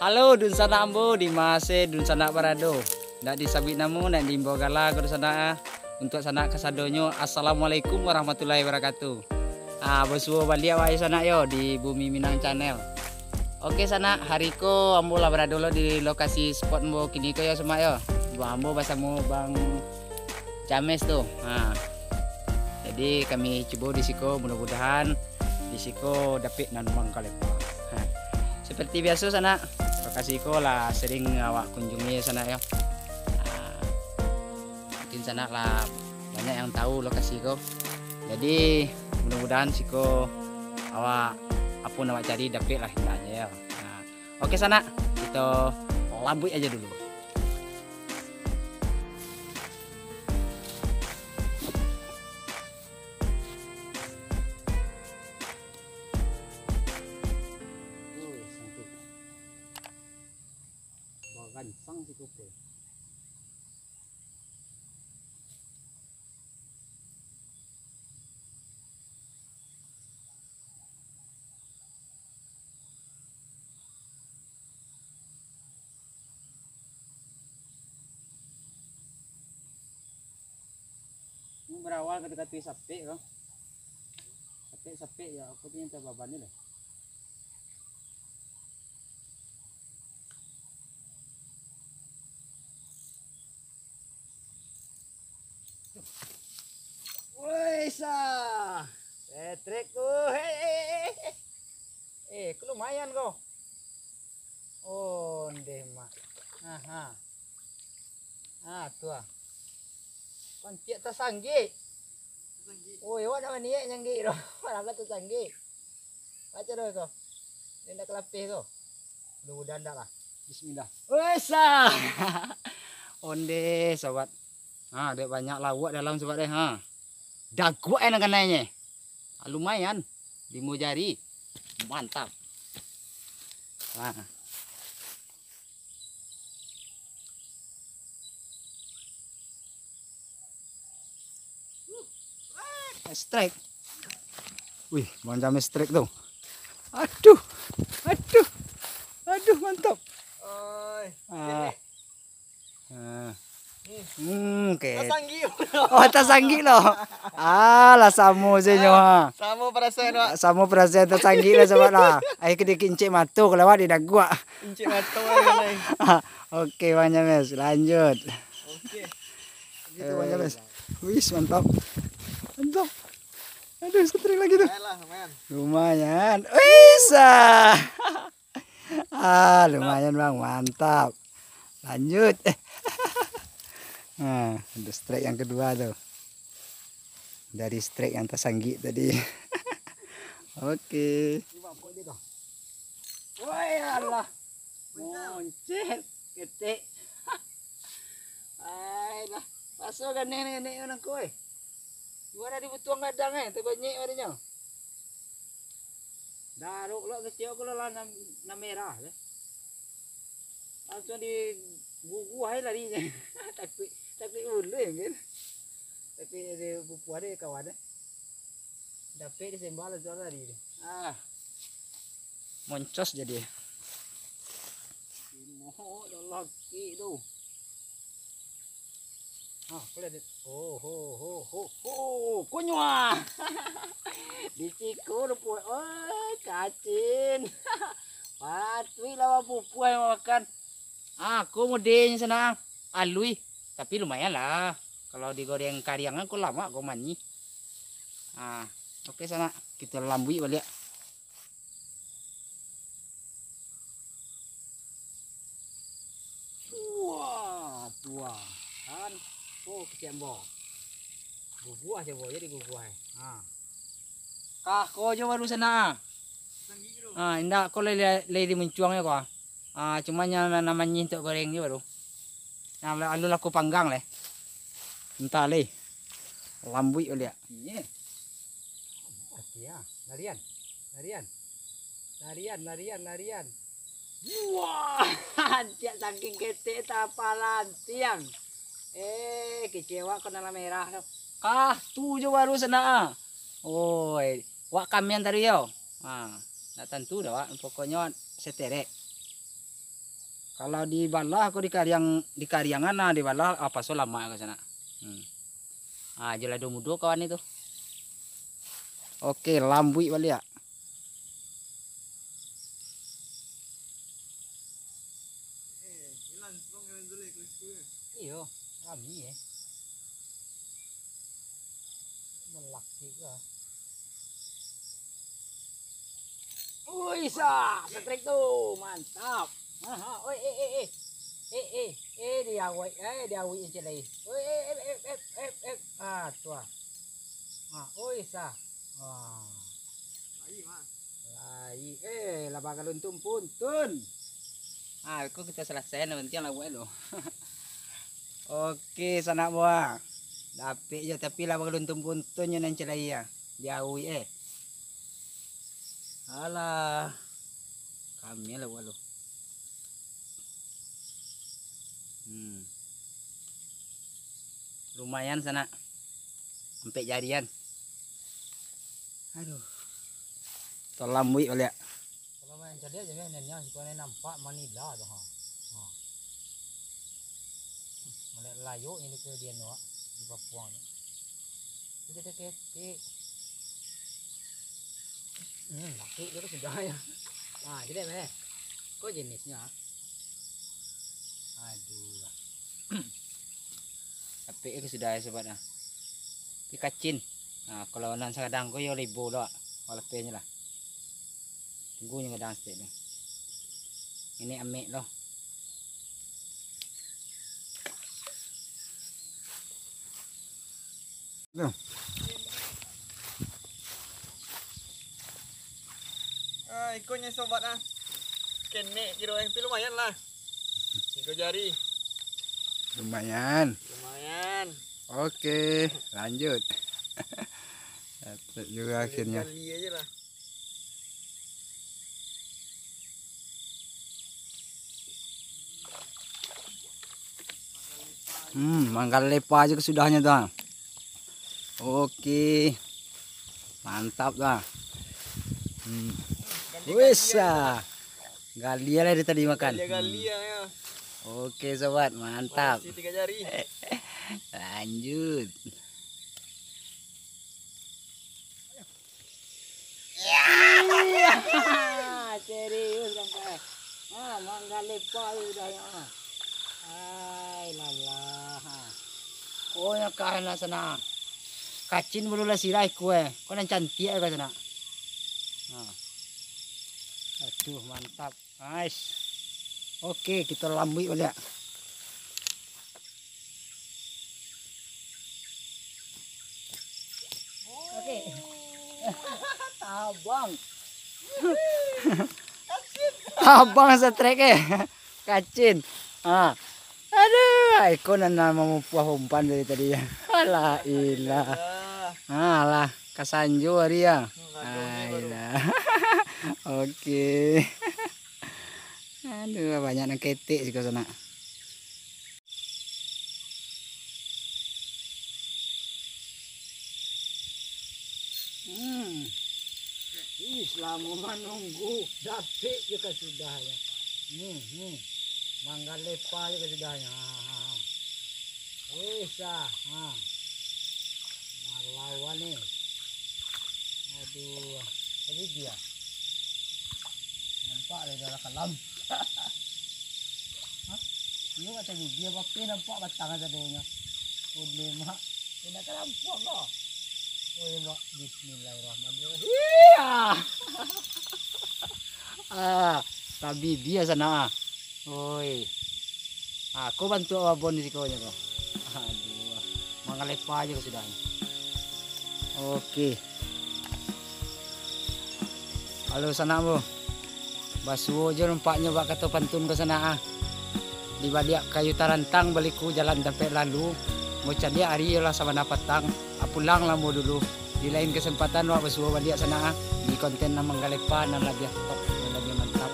Halo dun sana ambo di mase dun sana parado. Ndak disabit namu nak dimbo gala ke sana untuk sana kasadonyo. Assalamualaikum warahmatullahi wabarakatuh. Besuo balik awak sana yo di Bumi Minang Channel. Oke sana hariko ambo lah berada di lokasi spot ambo kini ko yo semua yo. Ambo bersama Bang James tuh. Jadi kami coba di siko, mudah-mudahan di siko dapat nanumang kalepa. Seperti biasa sana lokasi ko lah sering awak kunjungi sana yo. Mungkin sana lah banyak yang tahu lokasi ko. Jadi mudah-mudahan siko awak apa awak cari dapat lah aja ya. Oke sana kita lambut aja dulu. Sang si kupu. Ini berawal ketika tuh sapi kan. Sapi ya aku punya baban ini. Wesa, trik tuh, lumayan kok. Oh, ndeh mak. Tuh. Pancik tasanggi. Oh, iwan nama niat nyanggi doh. Mana tasanggi. Baca doh kok. Ini nak kelapih kok. Mudah-mudahan dah lah. Bismillah. Wesa. Onde sobat. Ada banyak lawak dalam sobat deh. Daguak enak kananya. Lumayan. Di Mujari. Mantap. Strike. Wih, Bang strike tuh. Aduh. Mantap. Tasanggi. Oh, tasanggi loh. Lah samo senyo ha. Samo perasaan tasanggi lah sobat lah. Ai kede kincik matu kelewat di dagua. Kincik matu kan. Oke, Bang James, lanjut. Oke. Gitu Bang James. Wis, mantap. Aduh, setrik lagi tuh. Lumayan. Wisa. Lumayan Bang, mantap. Lanjut. Ada strike yang kedua tuh. Dari strike yang tasanggi tadi. Oke. Woi Allah. Moncet ketik. Ayolah. Pasal kan nenek orang koi. Gimana dibutuang kadang terbanyak adanya. Daruk lo kecil kalau lah na merah. Langsung di gugu hai larinya. Tapi ulu kan. Tapi di bupu ada kawan. Dapat disembah lah jual tadi. Moncos jadi. Moho lagi tu. Boleh deh. Kunywa. Diciku rupu. Kacin. Patui lawa pupu yang makan. Aku modenya senang. Alui. Tapi lumayan lah. Kalau digoreng kariangan aku lama aku mani. Oke sana. Kita lambui balik. Wah, tua. Kan. Kecembo. Bubuah coba jadi bubuah. Kau coba baru sana. Indah kau lagi mencuangnya kau. Cumanya namanya untuk goreng ni baru. Nah, lalu aku panggang leh. Entah leh. Lambui oleh. Iya. Larian. Wah, dia saking ketek tapalan tiang. Kecewa kena merah. Tuh jo baru sana. Wak kamian tadi yo. Nah tentu dah wak, pokoknya seterek. Kalau di Balah aku di Karyangan nah di Balah apa so lama ke sana. Ah jelas mudo kawan itu. Oke, lambui balik ya. Iyo, kami ya. Melaki ke. Wih, setrek tuh, mantap. Oi, dia woi celai. Oi, tuh. Oi, lai, lah bakal untung puntun. Kok kita selesai nanti lah buat lo. Oke, sana buah. Dapet je tapi lah bakal untung puntunnya nanti celai ya. Jauh Alah. Kami lah buat lo. Lumayan sana. Sampai jarian. Aduh. Terlambui balik. Kalau main jadi aja neneknya supaya nampak Manila tuh ha. Mulai layu ini ke dia no di Papua ni. Kita. Laki dia tu sudah ya. Jadi mana? Kok jenisnya? Aduh. Tapi itu sudah ya sobat nah. Pikacin. Nah, kalau nan kadang ko yo libo lo. Wala nya lah. Tunggu nya kadang stik nih. Ini amik loh. Loh. Ikonnya sobat Kene kilo yang lumayan lah. 3 jari. Lumayan. Oke, lanjut. Dapat juga akhirnya. Kali aja lah. Manggal lepa aja kesudahnya tuh. Oke. Mantap dah. Wisa. Galia lah tadi makan. Galia ya. Oke sobat, mantap. Masih 3 jari. Lanjut. Serius sampai. Manggal lepa udah ya. Ay lalah. Oh ya kana sana. Kacin belula sirai kue. Kau nan cantik ka sana. Aduh mantap. Nice. Oke, kita lambui balik. Oke. Abang. Abang setrek kacin. Aduh, ikon na mamupuah umpan dari tadi ya. Alah ilah. Alah, kasanjo hari ya. Alah. Oke. Aduh, banyak nang ketik sih ke sana. Selama menunggu dapet juga sudah ya. Manggal lepa juga sudahnya. Bisa. Lawan nih. Aduh, tapi dia. Nampak ada dalam kalam. Ini kata dia pakai nampak batang sadonya. Problema. Tidak kelampuan loh. Oh ya, bismillahirrahmanirrahim. Tapi dia sana. Oi. Aku bantu abon di sikonya kok. Aduh. Mangalepa aja sudah. Oke. Halo sana Bu. Basuh aja nampaknya bak kata pantun ke sana. Di balik kayu tarantang baliku jalan sampai lalu. Mau cari hari lah sama napatang. Pulang lah mau dulu. Di lain kesempatan wak basuh balik sana. Di konten na Manggalepa na lebih top, lebih mantap.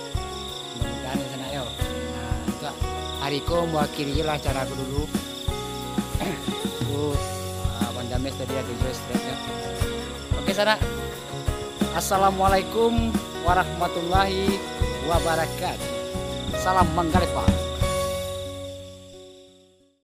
Mudah-mudahan ya sana yo. Nah, itu hariku mau akhiri lah cara aku dulu. Bandames tadi ada juga stretnya. Oke sana. Assalamualaikum warahmatullahi wabarakatuh. Salam Manggalepa.